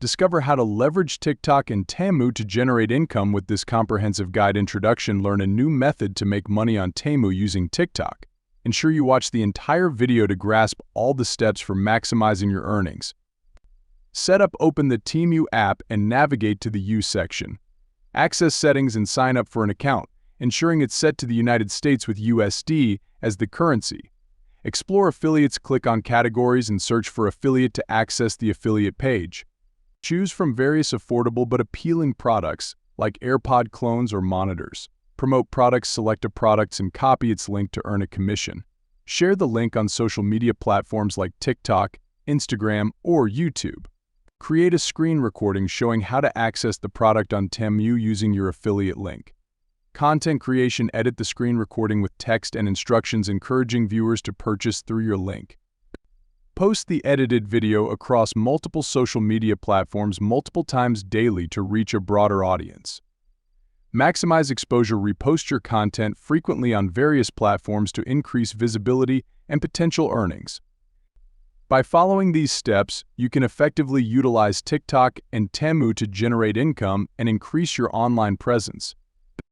Discover how to leverage TikTok and Temu to generate income with this comprehensive guide introduction. Learn a new method to make money on Temu using TikTok. Ensure you watch the entire video to grasp all the steps for maximizing your earnings. Open the Temu app and navigate to the Use section. Access settings and sign up for an account, ensuring it's set to the United States with USD as the currency. Explore affiliates, click on categories and search for affiliate to access the affiliate page. Choose from various affordable but appealing products like AirPod clones or monitors. Promote products, select a product and copy its link to earn a commission. Share the link on social media platforms like TikTok, Instagram, or YouTube. Create a screen recording showing how to access the product on Temu using your affiliate link. Content creation: edit the screen recording with text and instructions encouraging viewers to purchase through your link. Post the edited video across multiple social media platforms multiple times daily to reach a broader audience. Maximize exposure: repost your content frequently on various platforms to increase visibility and potential earnings. By following these steps, you can effectively utilize TikTok and Temu to generate income and increase your online presence.